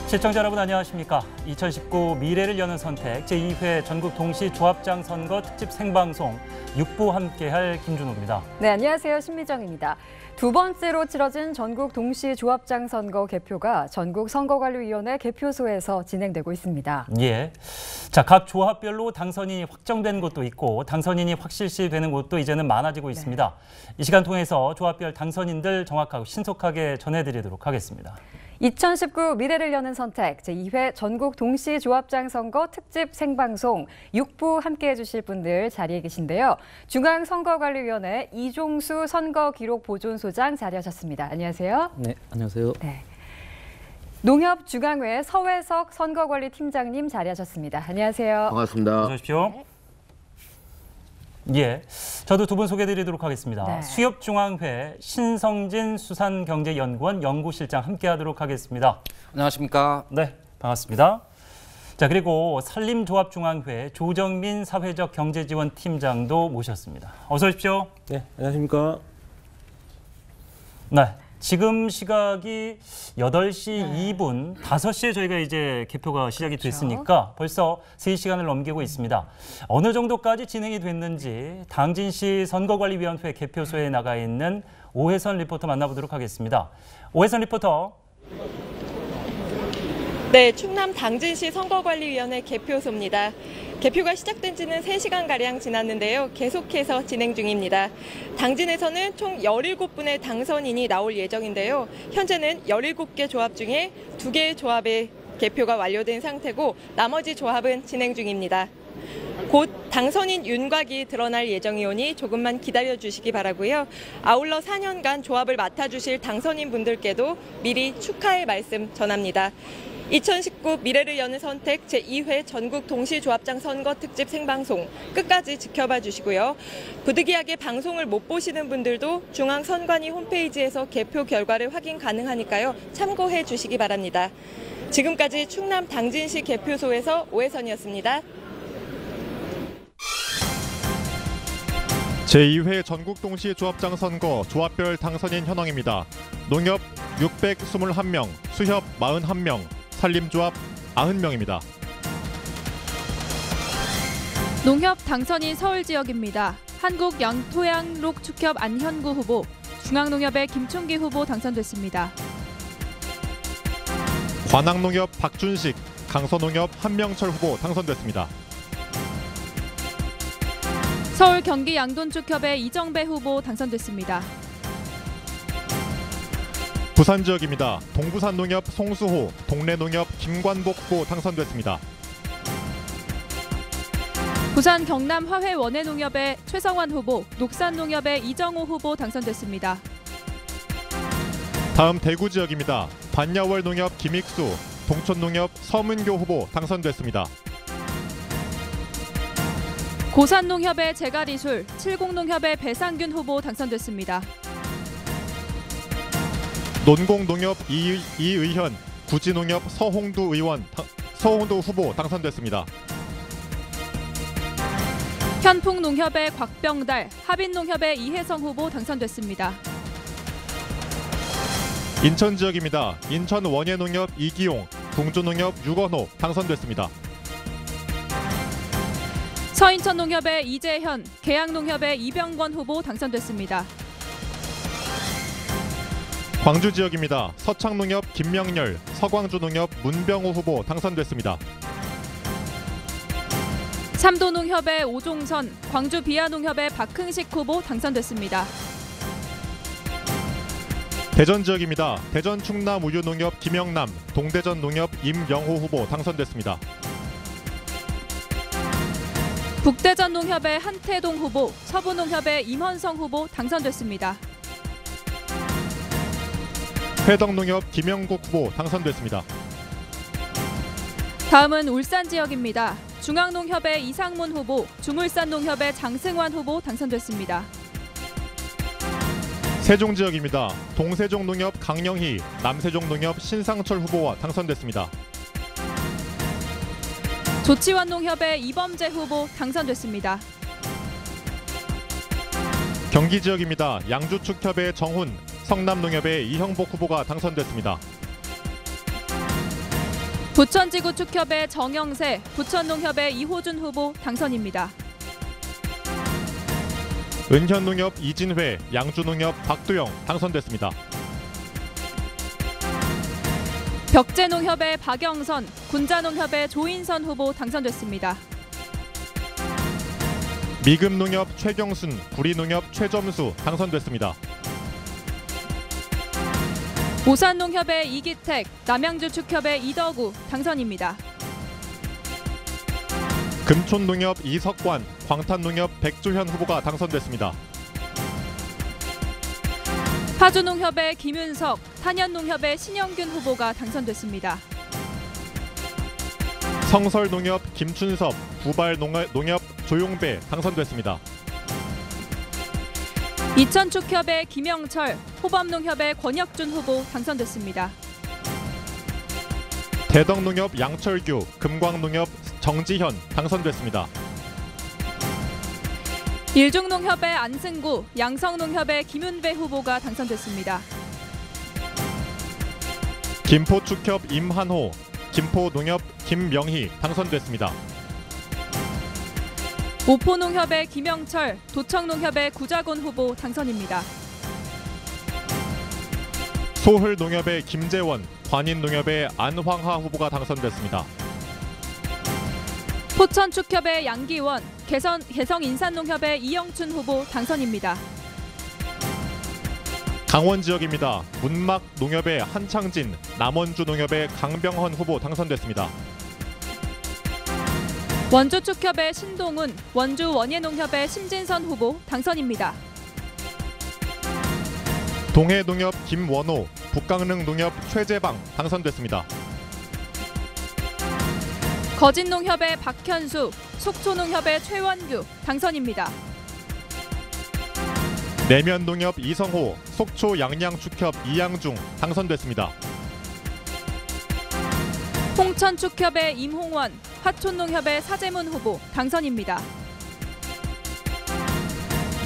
시청자 여러분 안녕하십니까? 2019 미래를 여는 선택 제2회 전국 동시 조합장 선거 특집 생방송 6부 함께할 김준호입니다. 네, 안녕하세요. 신미정입니다. 두 번째로 치러진 전국 동시 조합장 선거 개표가 전국 선거관리위원회 개표소에서 진행되고 있습니다. 예. 자, 각 조합별로 당선인이 확정된 곳도 있고 당선인이 확실시 되는 곳도 이제는 많아지고 있습니다. 네. 이 시간 통해서 조합별 당선인들 정확하고 신속하게 전해드리도록 하겠습니다. 2019 미래를 여는 선택 제2회 전국 동시 조합장 선거 특집 생방송 6부 함께해 주실 분들 자리에 계신데요. 중앙선거관리위원회 이종수 선거기록보존소장 자리하셨습니다. 안녕하세요. 네, 안녕하세요. 네. 농협중앙회 서회석 선거관리팀장님 자리하셨습니다. 안녕하세요. 반갑습니다. 어서 오십시오. 네. 예, 저도 두 분 소개해드리도록 하겠습니다. 네. 수협중앙회 신성진 수산경제연구원 연구실장 함께하도록 하겠습니다. 안녕하십니까? 네, 반갑습니다. 자, 그리고 산림조합중앙회 조정민 사회적 경제지원팀장도 모셨습니다. 어서 오십시오. 네, 안녕하십니까? 네. 지금 시각이 8시 2분, 5시에 저희가 이제 개표가 시작이 됐으니까 벌써 3시간을 넘기고 있습니다. 어느 정도까지 진행이 됐는지 당진시 선거관리위원회 개표소에 나가 있는 오혜선 리포터 만나보도록 하겠습니다. 오혜선 리포터. 네, 충남 당진시 선거관리위원회 개표소입니다. 개표가 시작된 지는 3시간가량 지났는데요. 계속해서 진행 중입니다. 당진에서는 총 17분의 당선인이 나올 예정인데요. 현재는 17개 조합 중에 2개의 조합의 개표가 완료된 상태고 나머지 조합은 진행 중입니다. 곧 당선인 윤곽이 드러날 예정이오니 조금만 기다려주시기 바라고요. 아울러 4년간 조합을 맡아주실 당선인 분들께도 미리 축하의 말씀 전합니다. 2019 미래를 여는 선택 제2회 전국 동시조합장 선거 특집 생방송 끝까지 지켜봐 주시고요. 부득이하게 방송을 못 보시는 분들도 중앙선관위 홈페이지에서 개표 결과를 확인 가능하니까요. 참고해 주시기 바랍니다. 지금까지 충남 당진시 개표소에서 오혜선이었습니다. 제2회 전국 동시 조합장 선거 조합별 당선인 현황입니다. 농협 621명, 수협 41명, 산림조합 90명입니다. 농협 당선인 서울 지역입니다. 한국 양토양록 축협 안현구 후보, 중앙농협의 김충기 후보 당선됐습니다. 관악농협 박준식, 강서농협 한명철 후보 당선됐습니다. 서울 경기 양돈축협의 이정배 후보 당선됐습니다. 부산 지역입니다. 동부산농협 송수호, 동래농협 김관복 후보 당선됐습니다. 부산 경남 화훼 원해농협의 최성환 후보, 녹산농협의 이정호 후보 당선됐습니다. 다음 대구 지역입니다. 반야월 농협 김익수, 동촌농협 서문교 후보 당선됐습니다. 고산농협의 제갈이술, 칠곡농협의 배상균 후보 당선됐습니다. 논공농협 이의현, 구지농협 서홍두 후보 당선됐습니다. 현풍농협의 곽병달, 하빈농협의 이혜성 후보 당선됐습니다. 인천 지역입니다. 인천 원예농협 이기용, 동주농협 유건호 당선됐습니다. 서인천농협의 이재현, 계양농협의 이병권 후보 당선됐습니다. 광주 지역입니다. 서창농협 김명렬, 서광주농협 문병호 후보 당선됐습니다. 삼도농협의 오종선, 광주 비아농협의 박흥식 후보 당선됐습니다. 대전 지역입니다. 대전 충남 우유농협 김영남, 동대전농협 임영호 후보 당선됐습니다. 북대전농협의 한태동 후보, 서부농협의 임헌성 후보 당선됐습니다. 회덕농협 김영국 후보 당선됐습니다. 다음은 울산 지역입니다. 중앙농협의 이상문 후보, 중울산농협의 장승환 후보 당선됐습니다. 세종지역입니다. 동세종농협 강영희, 남세종농협 신상철 후보와 당선됐습니다. 조치원농협의 이범재 후보 당선됐습니다. 경기지역입니다. 양주축협의 정훈, 성남농협의 이형복 후보가 당선됐습니다. 부천지구축협의 정영세, 부천농협의 이호준 후보 당선입니다. 은현농협 이진회, 양주농협 박두영 당선됐습니다. 벽제농협의 박영선, 군자농협의 조인선 후보 당선됐습니다. 미금농협 최경순, 구리농협 최점수 당선됐습니다. 오산농협의 이기택, 남양주축협의 이덕우 당선입니다. 금촌농협 이석관, 광탄농협 백조현 후보가 당선됐습니다. 파주농협의 김윤석, 탄현농협의 신영균 후보가 당선됐습니다. 성설농협 김춘섭, 부발농협 조용배 당선됐습니다. 이천축협의 김영철, 호범농협의 권혁준 후보 당선됐습니다. 대덕농협 양철규, 금광농협 정지현 당선됐습니다. 일중농협의 안승구, 양성농협의 김윤배 후보가 당선됐습니다. 김포축협 임한호, 김포농협 김명희 당선됐습니다. 오포농협의 김영철, 도청농협의 구자곤 후보 당선입니다. 소흘농협의 김재원, 관인농협의 안황하 후보가 당선됐습니다. 포천축협의 양기원, 개성인산농협의 이영춘 후보 당선입니다. 강원지역입니다. 문막농협의 한창진, 남원주농협의 강병헌 후보 당선됐습니다. 원주축협의 신동훈, 원주원예농협의 심진선 후보 당선입니다. 동해농협 김원호, 북강릉농협 최재방 당선됐습니다. 거진농협의 박현수, 속초농협의 최원규 당선입니다. 내면농협 이성호, 속초 양양축협 이양중 당선됐습니다. 홍천축협의 임홍원, 화촌농협의 사재문 후보 당선입니다.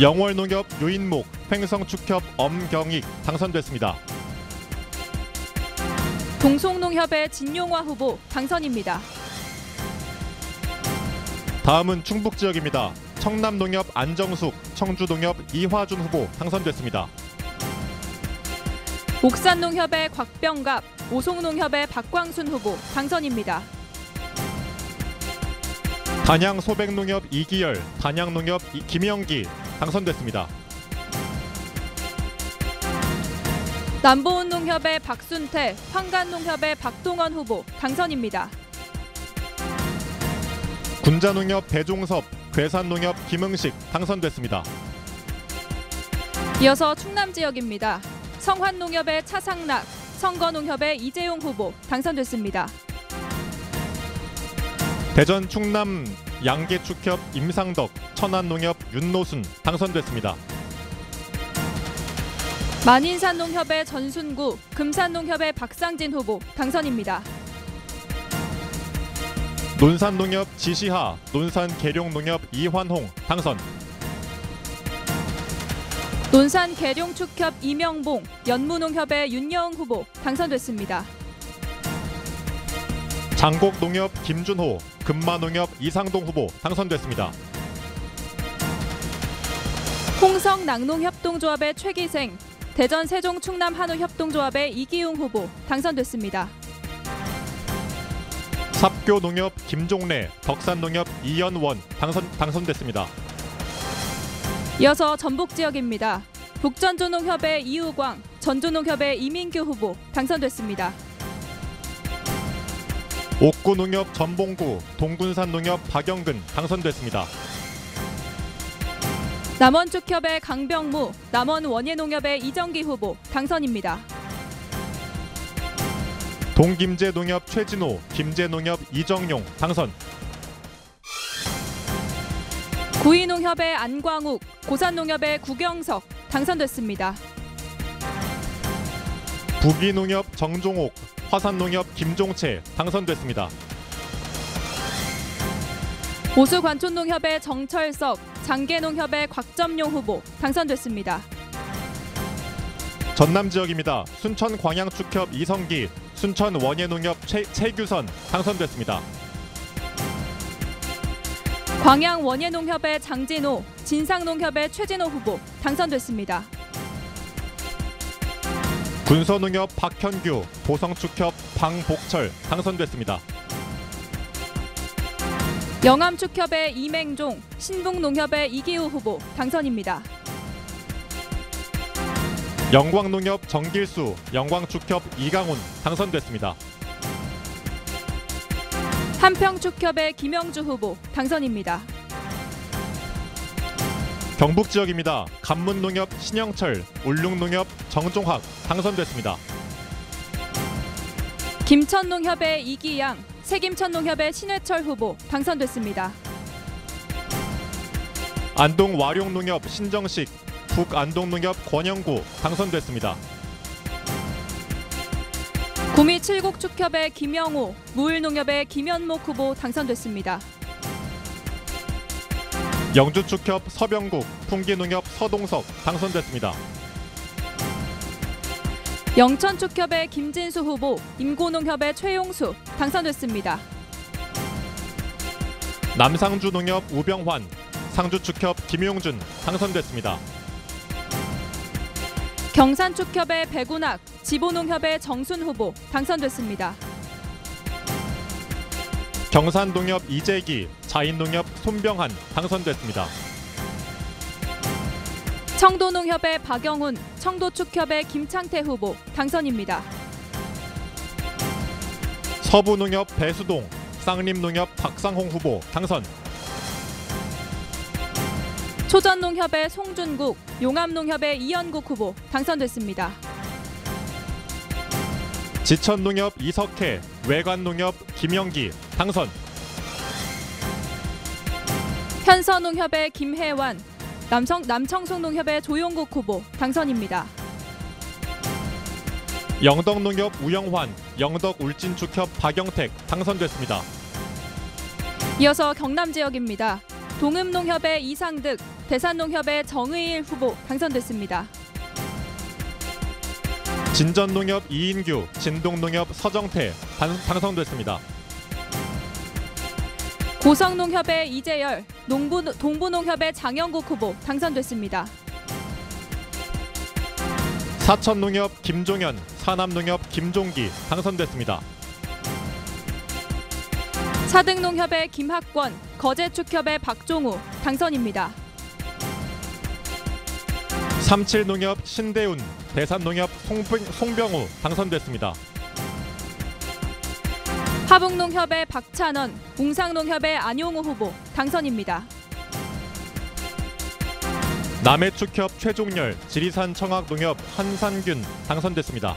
영월농협 유인목, 횡성축협 엄경익 당선됐습니다. 동송농협의 진용화 후보 당선입니다. 다음은 충북지역입니다. 청남농협 안정숙, 청주농협 이화준 후보 당선됐습니다. 옥산농협의 곽병갑, 오송농협의 박광순 후보 당선입니다. 단양 소백농협 이기열, 단양농협 김영기 당선됐습니다. 남보은농협의 박순태, 황간농협의 박동원 후보 당선입니다. 군자농협 배종섭, 괴산농협 김응식 당선됐습니다. 이어서 충남 지역입니다. 성환농협의 차상락, 성거농협의 이재용 후보 당선됐습니다. 대전 충남 양계축협 임상덕, 천안농협 윤노순 당선됐습니다. 만인산농협의 전순구, 금산농협의 박상진 후보 당선입니다. 논산농협 지시하, 논산계룡농협 이환홍 당선. 논산계룡축협 이명봉, 연무농협의 윤여응 후보 당선됐습니다. 장곡농협 김준호, 금마농협 이상동 후보 당선됐습니다. 홍성낙농협동조합의 최기생, 대전 세종 충남 한우협동조합의 이기웅 후보 당선됐습니다. 삽교농협 김종래, 덕산농협 이연원 당선됐습니다. 이어서 전북 지역입니다. 북전주농협의 이우광, 전주농협의 이민규 후보 당선됐습니다. 옥구농협 전봉구, 동군산농협 박영근 당선됐습니다. 남원축협의 강병무, 남원원예농협의 이정기 후보 당선입니다. 동김제농협 최진호, 김제농협 이정용 당선. 구이농협의 안광욱, 고산농협의 구경석 당선됐습니다. 부기농협 정종옥, 화산농협 김종채 당선됐습니다. 보수관촌농협의 정철석, 장계농협의 곽점용 후보 당선됐습니다. 전남 지역입니다. 순천 광양축협 이성기, 순천 원예농협 최규선 당선됐습니다. 광양 원예농협의 장진호, 진상농협의 최진호 후보 당선됐습니다. 군서농협 박현규, 보성축협 방복철 당선됐습니다. 영암축협의 이맹종, 신북농협의 이기우 후보 당선입니다. 영광농협 정길수, 영광축협 이강훈 당선됐습니다. 한평축협의 김영주 후보 당선입니다. 경북 지역입니다. 간문농협 신영철, 울릉농협 정종학 당선됐습니다. 김천농협의 이기양, 세김천농협의 신해철 후보 당선됐습니다. 안동 와룡농협 신정식, 북안동농협 권영구 당선됐습니다. 구미 칠곡축협의 김영호, 무을농협의 김현목 후보 당선됐습니다. 영주축협 서병국, 풍기농협 서동석 당선됐습니다. 영천축협의 김진수 후보, 임고농협의 최용수 당선됐습니다. 남상주농협 우병환, 상주축협 김용준 당선됐습니다. 경산축협의 백운학, 지보농협의 정순 후보 당선됐습니다. 경산농협 이재기, 자인농협 손병한 당선됐습니다. 청도농협의 박영훈, 청도축협의 김창태 후보 당선입니다. 서부농협 배수동, 쌍림농협 박상홍 후보 당선. 초전농협의 송준국, 용암농협의 이현국 후보 당선됐습니다. 지천농협 이석혜, 외관농협 김영기 당선. 현서농협의 김혜완, 남청송농협의 조용국 후보 당선입니다. 영덕농협 우영환, 영덕울진축협 박영택 당선됐습니다. 이어서 경남 지역입니다. 동음농협의 이상득, 대산농협의 정의일 후보 당선됐습니다. 진전농협 이인규, 진동농협 서정태 당선됐습니다. 고성농협의 이재열, 동부농협의 장영국 후보 당선됐습니다. 사천농협 김종현, 사남농협 김종기 당선됐습니다. 사등농협의 김학권, 거제축협의 박종우 당선입니다. 삼칠농협 신대훈, 대산농협 송병우 당선됐습니다. 하북농협의 박찬원, 웅상농협의 안용우 후보 당선입니다. 남해축협 최종열, 지리산 청학농협 한산균 당선됐습니다.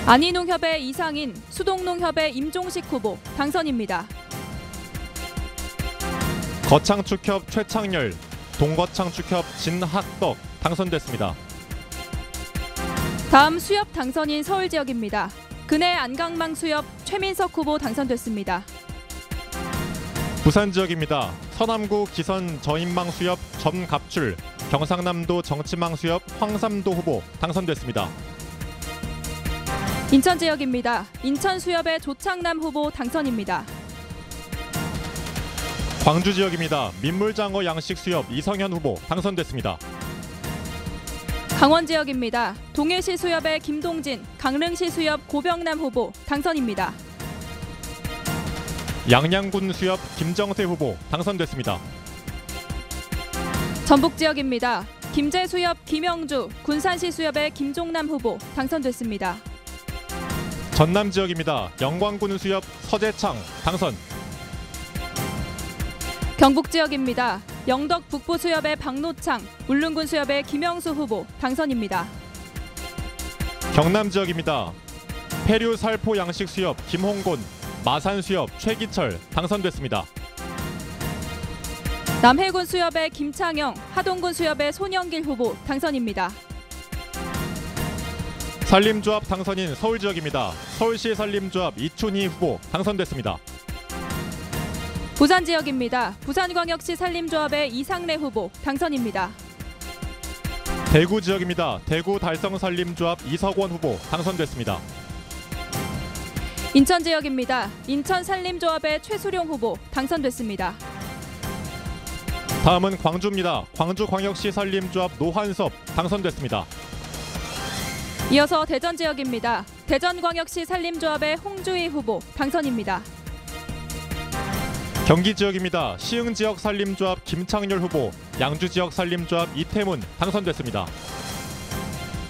안희농협의 이상인, 수동농협의 임종식 후보 당선입니다. 거창축협 최창열, 동거창축협 진학덕 당선됐습니다. 다음 수협 당선인 서울 지역입니다. 근해 안강망 수협 최민석 후보 당선됐습니다. 부산 지역입니다. 서남구 기선 저인망 수협 점갑출, 경상남도 정치망 수협 황삼도 후보 당선됐습니다. 인천 지역입니다. 인천 수협의 조창남 후보 당선입니다. 광주 지역입니다. 민물장어 양식 수협 이성현 후보 당선됐습니다. 강원 지역입니다. 동해시 수협의 김동진, 강릉시 수협 고병남 후보 당선입니다. 양양군 수협 김정세 후보 당선됐습니다. 전북 지역입니다. 김제 수협 김영주, 군산시 수협의 김종남 후보 당선됐습니다. 전남 지역입니다. 영광군 수협 서재창 당선. 경북 지역입니다. 영덕 북부 수협의 박노창, 울릉군 수협의 김영수 후보 당선입니다. 경남 지역입니다. 폐류 살포 양식 수협 김홍곤, 마산 수협 최기철 당선됐습니다. 남해군 수협의 김창영, 하동군 수협의 손영길 후보 당선입니다. 산림조합 당선인 서울 지역입니다. 서울시 산림조합 이춘희 후보 당선됐습니다. 부산 지역입니다. 부산광역시 산림조합의 이상래 후보 당선입니다. 대구 지역입니다. 대구 달성산림조합 이석원 후보 당선됐습니다. 인천 지역입니다. 인천 산림조합의 최수룡 후보 당선됐습니다. 다음은 광주입니다. 광주광역시 산림조합 노한섭 당선됐습니다. 이어서 대전 지역입니다. 대전광역시 산림조합의 홍주희 후보 당선입니다. 경기 지역입니다. 시흥 지역 산림조합 김창렬 후보, 양주 지역 산림조합 이태문 당선됐습니다.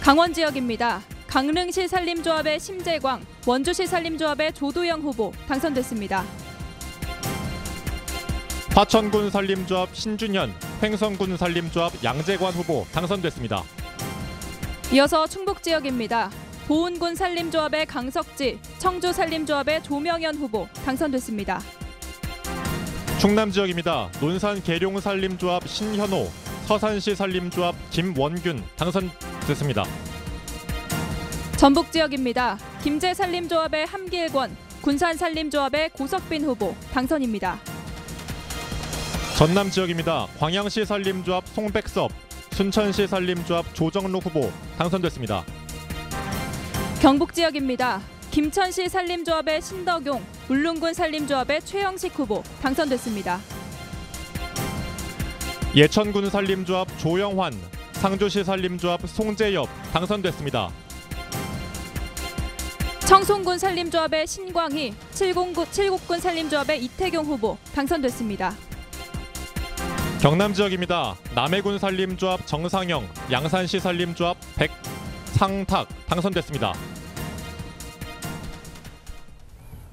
강원 지역입니다. 강릉시 산림조합의 심재광, 원주시 산림조합의 조도영 후보 당선됐습니다. 화천군 산림조합 신준현, 횡성군 산림조합 양재관 후보 당선됐습니다. 이어서 충북 지역입니다. 보은군 산림조합의 강석지, 청주 산림조합의 조명현 후보 당선됐습니다. 충남 지역입니다. 논산 계룡 산림조합 신현호, 서산시 산림조합 김원균 당선됐습니다. 전북 지역입니다. 김제 산림조합의 함길권, 군산 산림조합의 고석빈 후보 당선입니다. 전남 지역입니다. 광양시 산림조합 송백섭, 순천시 산림조합 조정루 후보 당선됐습니다. 경북 지역입니다. 김천시 산림조합의 신덕용, 울릉군 산림조합의 최영식 후보 당선됐습니다. 예천군 산림조합 조영환, 상주시 산림조합 송재엽 당선됐습니다. 청송군 산림조합의 신광희, 칠곡군 산림조합의 이태경 후보 당선됐습니다. 경남 지역입니다. 남해군 산림조합 정상영, 양산시 산림조합 백상탁 당선됐습니다.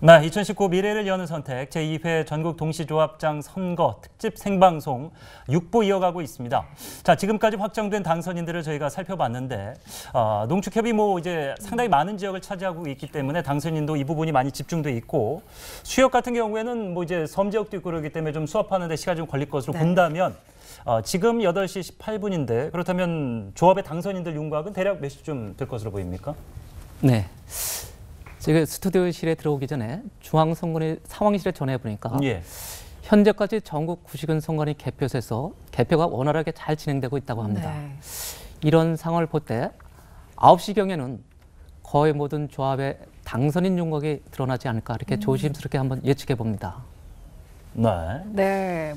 네, 2019 미래를 여는 선택 제2회 전국 동시조합장 선거 특집 생방송 6부 이어가고 있습니다. 자, 지금까지 확정된 당선인들을 저희가 살펴봤는데 농축협이 이제 상당히 많은 지역을 차지하고 있기 때문에 당선인도 이 부분이 많이 집중돼 있고 수협 같은 경우에는 이제 섬 지역도 있고 그러기 때문에 좀 수합하는 데 시간이 좀 걸릴 것으로 본다면 지금 8시 18분인데 그렇다면 조합의 당선인들 윤곽은 대략 몇 시쯤 될 것으로 보입니까? 네. 제가 스튜디오실에 들어오기 전에 중앙선관위 상황실에 전해보니까 예. 현재까지 전국 구시군 선관위 개표소에서 개표가 원활하게 잘 진행되고 있다고 합니다. 네. 이런 상황을 볼 때 9시경에는 거의 모든 조합의 당선인 윤곽이 드러나지 않을까 이렇게 조심스럽게 한번 예측해 봅니다. 네. 네,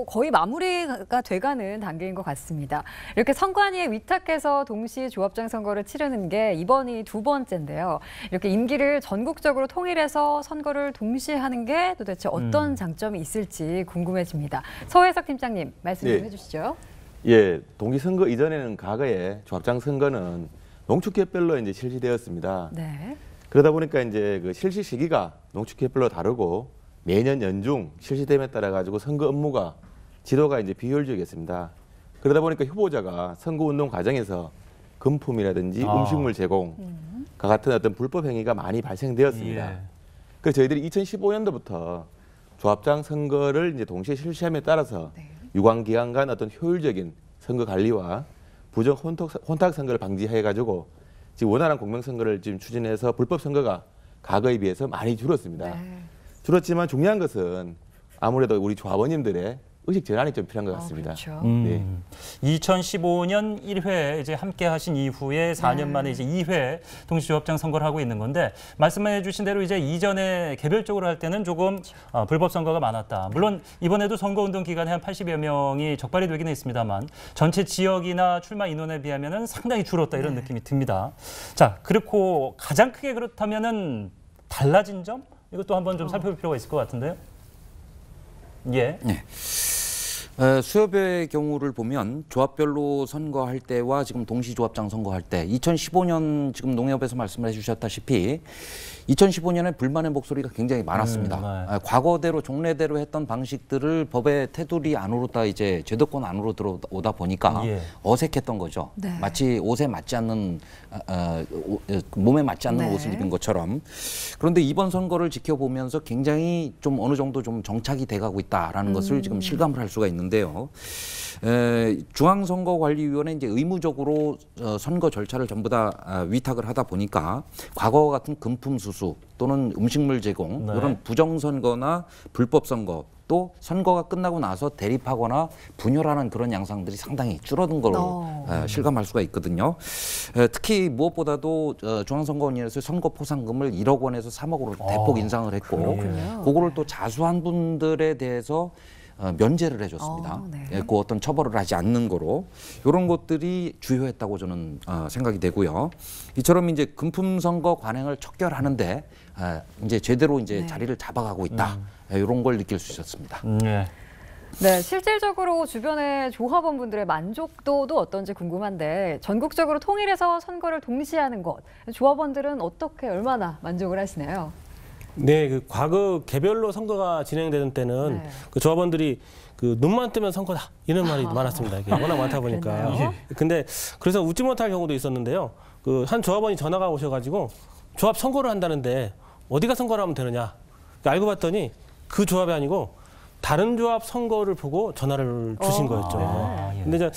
거의 마무리가 돼가는 단계인 것 같습니다. 이렇게 선관위에 위탁해서 동시 조합장 선거를 치르는 게 이번이 2번째인데요. 이렇게 임기를 전국적으로 통일해서 선거를 동시에 하는 게 도대체 어떤 장점이 있을지 궁금해집니다. 서혜석 팀장님 말씀 좀 해주시죠. 예, 동시선거 이전에는 과거에 조합장 선거는 농축협별로 이제 실시되었습니다. 네. 그러다 보니까 이제 그 실시 시기가 농축협별로 다르고 매년 연중 실시됨에 따라 가지고 선거 업무가 지도가 이제 비효율적이었습니다. 그러다 보니까 후보자가 선거 운동 과정에서 금품이라든지 음식물 제공과 같은 어떤 불법 행위가 많이 발생되었습니다. 예. 그래서 저희들이 2015년도부터 조합장 선거를 이제 동시에 실시함에 따라서 유관 기관 간 어떤 효율적인 선거 관리와 부정 혼탁 선거를 방지해 가지고 지금 원활한 공명 선거를 지금 추진해서 불법 선거가 과거에 비해서 많이 줄었습니다. 네. 줄었지만 중요한 것은 아무래도 우리 조합원님들의 의식 전환이 좀 필요한 것 같습니다. 그렇죠. 네. 2015년 1회 이제 함께 하신 이후에 4년 만에 이제 2회 동시조합장 선거를 하고 있는 건데 말씀해 주신 대로 이제 이전에 개별적으로 할 때는 조금 불법 선거가 많았다. 물론 이번에도 선거운동 기간에 한 80여 명이 적발이 되긴 했습니다만 전체 지역이나 출마 인원에 비하면은 상당히 줄었다 이런 느낌이 듭니다. 자, 그렇고 가장 크게 그렇다면은 달라진 점? 이것도 한번 좀 살펴볼 필요가 있을 것 같은데요. 예. 네. 수협의 경우를 보면 조합별로 선거할 때와 지금 동시조합장 선거할 때 2015년 지금 농협에서 말씀을 해주셨다시피 2015년에 불만의 목소리가 굉장히 많았습니다. 네. 과거대로 종래대로 했던 방식들을 법의 테두리 안으로 이제 제도권 안으로 들어오다 보니까 어색했던 거죠. 네. 마치 옷에 맞지 않는 몸에 맞지 않는 옷을 입은 것처럼. 그런데 이번 선거를 지켜보면서 굉장히 좀 어느 정도 좀 정착이 돼가고 있다라는 것을 지금 실감을 할 수가 있는데. 건데요. 중앙선거관리위원회 이제 의무적으로 선거 절차를 전부 다 위탁을 하다 보니까 과거와 같은 금품 수수 또는 음식물 제공 네. 이런 부정선거나 불법선거 또 선거가 끝나고 나서 대립하거나 분열하는 그런 양상들이 상당히 줄어든 걸로 실감할 수가 있거든요. 특히 무엇보다도 중앙선거위원회에서 선거 포상금을 1억 원에서 3억으로 대폭 인상을 했고 그거를 또 자수한 분들에 대해서 면제를 해줬습니다. 네. 그 어떤 처벌을 하지 않는 거로 이런 것들이 주요했다고 저는 생각이 되고요. 이처럼 이제 금품 선거 관행을 척결하는데 이제 제대로 이제 자리를 잡아가고 있다. 이런 걸 느낄 수 있었습니다. 네, 실질적으로 주변의 조합원분들의 만족도도 어떤지 궁금한데 전국적으로 통일해서 선거를 동시에 하는 것, 조합원들은 어떻게 얼마나 만족을 하시나요? 네, 그 과거 개별로 선거가 진행되는 때는 그 조합원들이 그 눈만 뜨면 선거다 이런 말이 많았습니다. 이게 워낙 많다 보니까. 근데 그래서 웃지 못할 경우도 있었는데요. 그 한 조합원이 전화가 오셔가지고 조합 선거를 한다는데 어디가 선거를 하면 되느냐. 알고 봤더니 그 조합이 아니고 다른 조합 선거를 보고 전화를 주신 거였죠. 근데 이제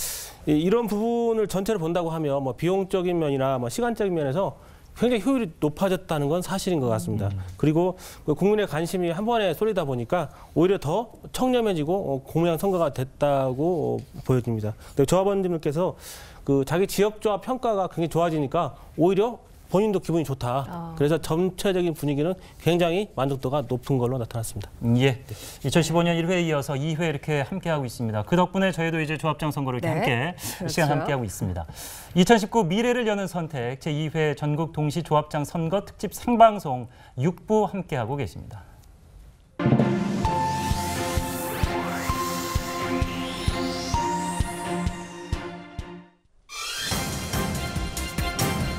이런 부분을 전체를 본다고 하면 뭐 비용적인 면이나 뭐 시간적인 면에서 굉장히 효율이 높아졌다는 건 사실인 것 같습니다. 그리고 국민의 관심이 한 번에 쏠리다 보니까 오히려 더 청렴해지고 공명한 선거가 됐다고 보여집니다. 조합원님들께서 그 자기 지역 조합 평가가 굉장히 좋아지니까 오히려 본인도 기분이 좋다. 그래서 전체적인 분위기는 굉장히 만족도가 높은 걸로 나타났습니다. 예, 2015년 1회에 이어서 2회 이렇게 함께하고 있습니다. 그 덕분에 저희도 이제 조합장 선거를 이렇게 함께 시간 함께하고 있습니다. 2019 미래를 여는 선택 제2회 전국 동시 조합장 선거 특집 생방송 6부 함께하고 계십니다.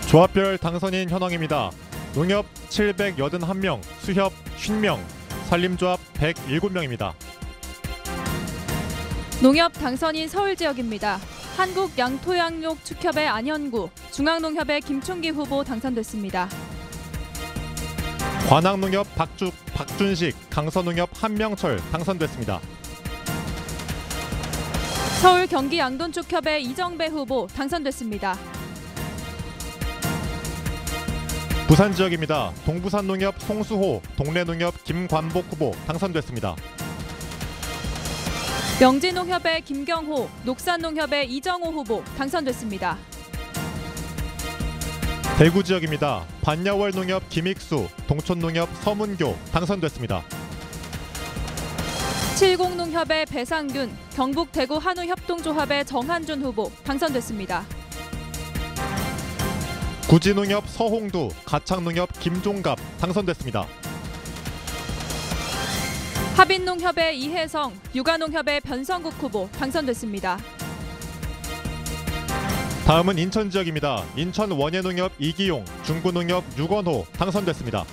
조합별 당선인 현황입니다. 농협 781명, 수협 50명, 산림조합 107명입니다. 농협 당선인 서울 지역입니다. 한국 양토양록 축협의 안현구, 중앙농협의 김총기 후보 당선됐습니다. 관악농협 박준식, 강서농협 한명철 당선됐습니다. 서울 경기 양돈축협의 이정배 후보 당선됐습니다. 부산 지역입니다. 동부산농협 송수호, 동래농협 김관복 후보 당선됐습니다. 명지농협의 김경호, 녹산농협의 이정호 후보 당선됐습니다. 대구 지역입니다. 반야월농협 김익수, 동촌농협 서문교 당선됐습니다. 70농협의 배상균, 경북 대구 한우협동조합의 정한준 후보 당선됐습니다. 구지농협 서홍두, 가창농협 김종갑 당선됐습니다. 하빈농협의 이혜성, 육아농협의 변성국 후보 당선됐습니다. 다음은 인천 지역입니다. 인천 원예농협 이기용, 중구농협 유건호 당선됐습니다.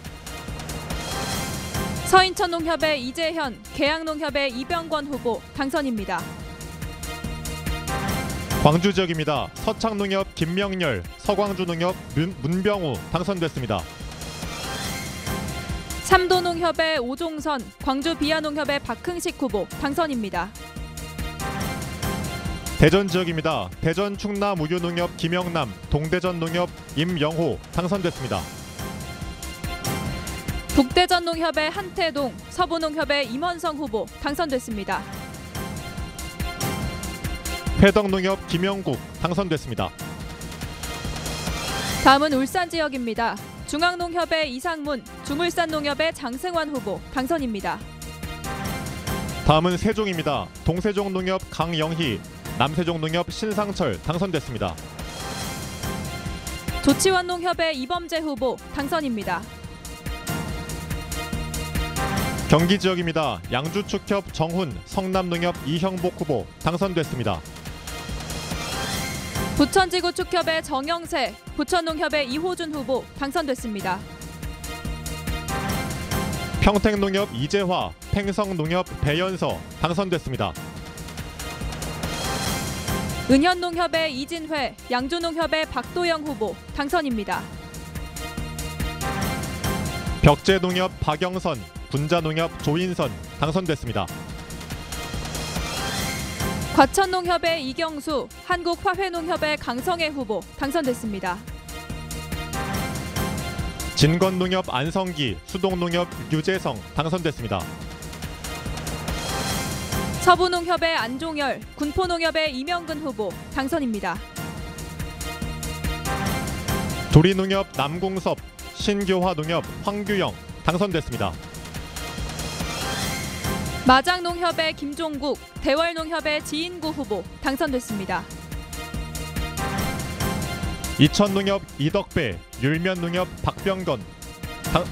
서인천농협의 이재현, 계양농협의 이병권 후보 당선입니다. 광주 지역입니다. 서창농협 김명열, 서광주농협 문병우 당선됐습니다. 삼도농협의 오종선, 광주비아농협의 박흥식 후보 당선입니다. 대전 지역입니다. 대전 충남우유농협 김영남, 동대전농협 임영호 당선됐습니다. 북대전농협의 한태동, 서부농협의 임원성 후보 당선됐습니다. 회덕농협 김영국 당선됐습니다. 다음은 울산 지역입니다. 중앙농협의 이상문, 중울산농협의 장승환 후보 당선입니다. 다음은 세종입니다. 동세종농협 강영희, 남세종농협 신상철 당선됐습니다. 조치원농협의 이범재 후보 당선입니다. 경기 지역입니다. 양주축협 정훈, 성남농협 이형복 후보 당선됐습니다. 부천지구축협의 정영세, 부천농협의 이호준 후보 당선됐습니다. 평택농협 이재화, 팽성농협 배연서 당선됐습니다. 은현농협의 이진회, 양주농협의 박도영 후보 당선입니다. 벽제농협 박영선, 군자농협 조인선 당선됐습니다. 과천농협의 이경수, 한국화훼농협의 강성애 후보 당선됐습니다. 진건농협 안성기, 수동농협 유재성 당선됐습니다. 서부농협의 안종열, 군포농협의 이명근 후보 당선입니다. 도리농협 남궁섭, 신교화농협 황규영 당선됐습니다. 마장농협의 김종국, 대월농협의 지인구 후보 당선됐습니다. 이천농협 이덕배, 율면농협 박병건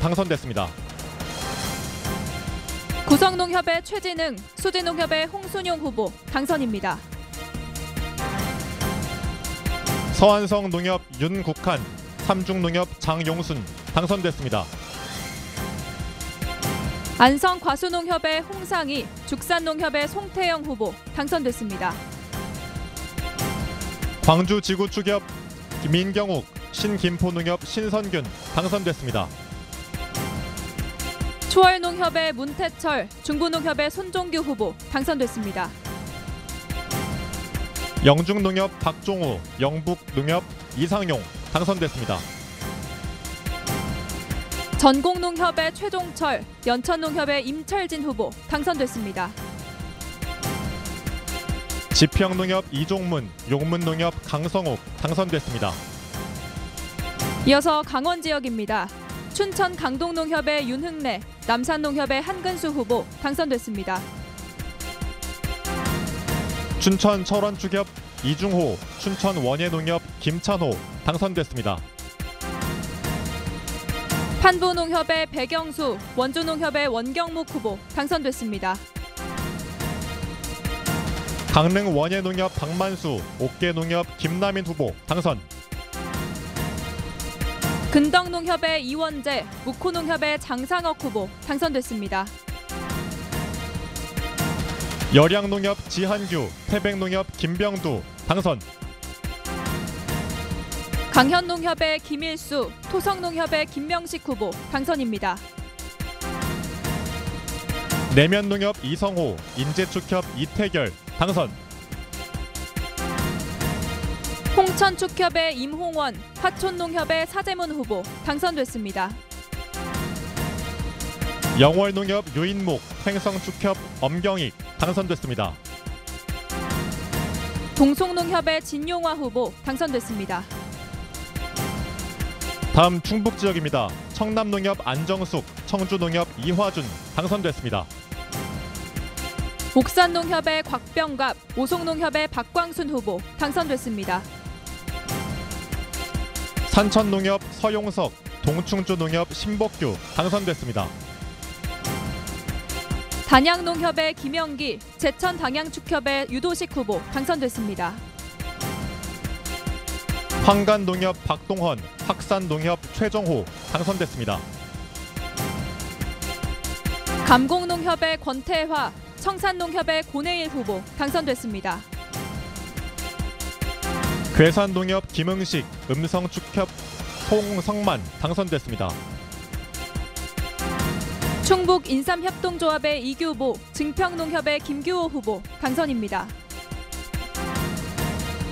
당선됐습니다. 구성농협의 최진흥, 수진농협의 홍순용 후보 당선입니다. 서안성농협 윤국한, 삼중농협 장용순 당선됐습니다. 안성과수농협의 홍상희, 죽산농협의 송태영 후보 당선됐습니다. 광주지구축협 민경욱, 신김포농협 신선균 당선됐습니다. 초월농협의 문태철, 중부농협의 손종규 후보 당선됐습니다. 영중농협 박종우, 영북농협 이상용 당선됐습니다. 전공농협의 최종철, 연천농협의 임철진 후보 당선됐습니다. 지평농협 이종문, 용문농협 강성욱 당선됐습니다. 이어서 강원 지역입니다. 춘천 강동농협의 윤흥래, 남산농협의 한근수 후보 당선됐습니다. 춘천 철원축협 이중호, 춘천 원예농협 김찬호 당선됐습니다. 판부농협의 백영수, 원주농협의 원경묵 후보 당선됐습니다. 강릉 원예농협 박만수, 옥계농협 김남인 후보 당선. 근덕농협의 이원재, 묵호농협의 장상억 후보 당선됐습니다. 열양농협 지한규, 태백농협 김병두 당선. 강현농협의 김일수, 토성농협의 김명식 후보 당선입니다. 내면농협 이성호, 인제축협 이태결 당선. 홍천축협의 임홍원, 화촌농협의 사재문 후보 당선됐습니다. 영월농협 유인목, 횡성축협 엄경익 당선됐습니다. 동송농협의 진용화 후보 당선됐습니다. 다음 충북 지역입니다. 청남농협 안정숙, 청주농협 이화준 당선됐습니다. 옥산농협의 곽병갑, 오송농협의 박광순 후보 당선됐습니다. 산천농협 서용석, 동충주농협 신복규 당선됐습니다. 단양농협의 김영기, 제천당양축협의 유도식 후보 당선됐습니다. 황간농협 박동헌, 확산농협 최정호 당선됐습니다. 감곡농협의 권태화, 청산농협의 고내일 후보 당선됐습니다. 괴산농협 김응식, 음성축협 송성만 당선됐습니다. 충북 인삼협동조합의 이규보, 증평농협의 김규호 후보 당선입니다.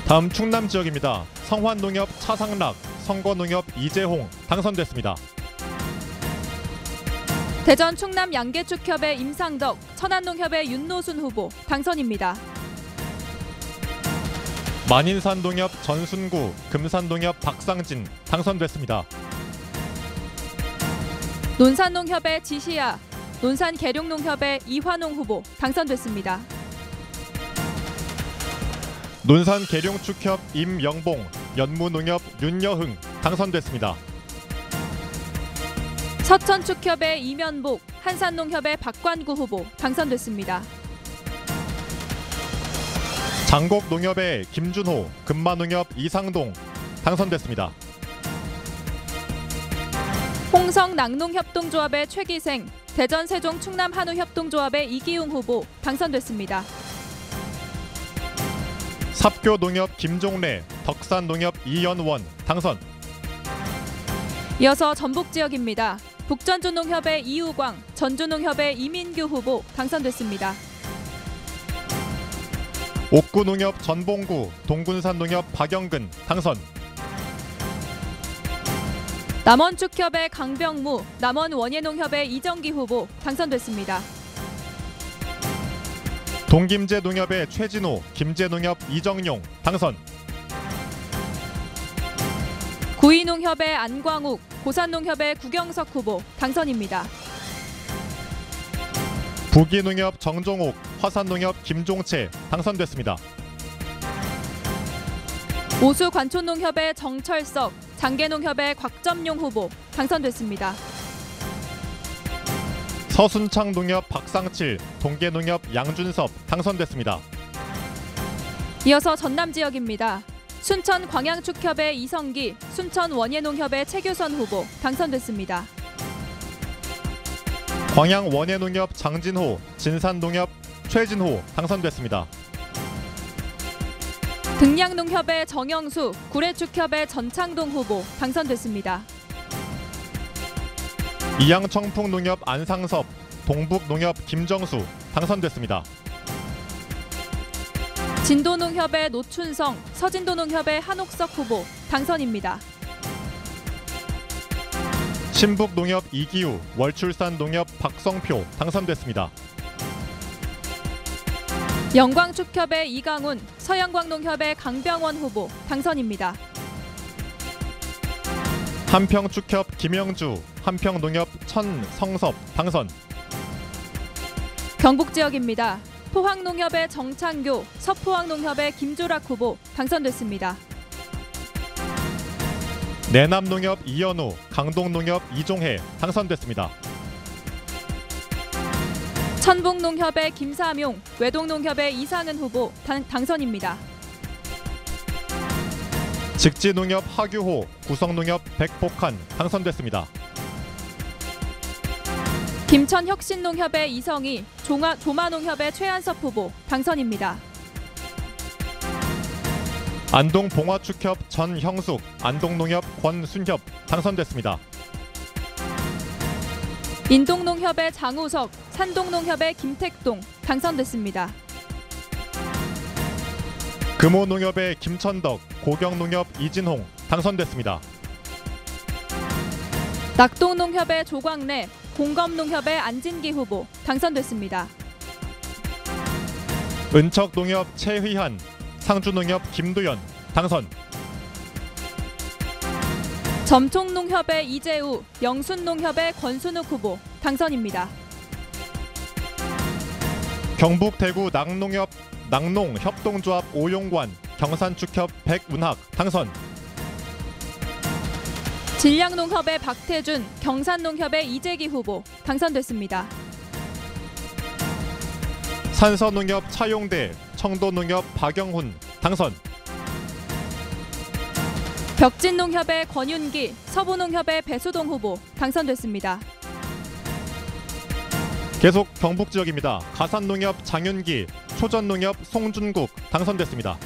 다음 충남 지역입니다. 성환농협 차상락, 성거농협 이재홍 당선됐습니다. 대전 충남 양계축협의 임상덕, 천안농협의 윤노순 후보 당선입니다. 만인산농협 전순구, 금산농협 박상진 당선됐습니다. 논산농협의 지시야, 논산계룡농협의 이환홍 후보 당선됐습니다. 논산계룡축협 임영봉, 연무농협 윤여흥 당선됐습니다. 서천축협의 이면복, 한산농협의 박관구 후보 당선됐습니다. 장곡농협의 김준호, 금마농협 이상동 당선됐습니다. 홍성 낙농협동조합의 최기생, 대전 세종 충남 한우협동조합의 이기웅 후보 당선됐습니다. 삽교농협 김종래, 덕산농협 이연원 당선. 이어서 전북 지역입니다. 북전주농협의 이우광, 전주농협의 이민규 후보 당선됐습니다. 옥구농협 전봉구, 동군산농협 박영근 당선. 남원축협의 강병무, 남원원예농협의 이정기 후보 당선됐습니다. 동김제농협의 최진호, 김제농협 이정용 당선. 구이농협의 안광욱, 고산농협의 구경석 후보 당선입니다. 부기농협 정종옥, 화산농협 김종채 당선됐습니다. 오수관촌농협의 정철석, 장계농협의 곽점용 후보 당선됐습니다. 서순창농협 박상칠, 동계농협 양준섭 당선됐습니다. 이어서 전남 지역입니다. 순천 광양축협의 이성기, 순천 원예농협의 최규선 후보 당선됐습니다. 광양 원예농협 장진호, 진산농협 최진호 당선됐습니다. 등량농협의 정영수, 구례축협의 전창동 후보 당선됐습니다. 이양청풍농협 안상섭, 동북농협 김정수 당선됐습니다. 진도농협의 노춘성, 서진도농협의 한옥석 후보 당선입니다. 신북농협 이기우, 월출산농협 박성표 당선됐습니다. 영광축협의 이강훈, 서영광농협의 강병원 후보 당선입니다. 한평축협 김영주, 한평농협 천성섭 당선. 경북 지역입니다. 포항농협의 정창교, 서포항농협의 김조락 후보 당선됐습니다. 내남농협 이현우, 강동농협 이종혜 당선됐습니다. 천북농협의 김삼용, 외동농협의 이상은 후보 당선입니다. 직지농협 하규호, 구성농협 백복한 당선됐습니다. 김천혁신농협의 이성희, 조마농협의 최한섭 후보 당선입니다. 안동봉화축협 전형숙, 안동농협 권순협 당선됐습니다. 인동농협의 장우석, 산동농협의 김택동 당선됐습니다. 금호농협의 김천덕, 고경농협 이진홍 당선됐습니다. 낙동농협의 조광래, 공검농협의 안진기 후보 당선됐습니다. 은척농협 최휘한, 상주농협 김두연 당선. 점총농협의 이재우, 영순농협의 권순욱 후보 당선입니다. 경북 대구 낙농협동조합 오용관, 경산축협 백운학 당선. 진량농협의 박태준, 경산농협의 이재기 후보 당선됐습니다. 산서농협 차용대, 청도농협 박영훈 당선. 벽진농협의 권윤기, 서부농협의 배수동 후보 당선됐습니다. 계속 경북 지역입니다. 가산농협 장윤기, 초전농협 송준국 당선됐습니다.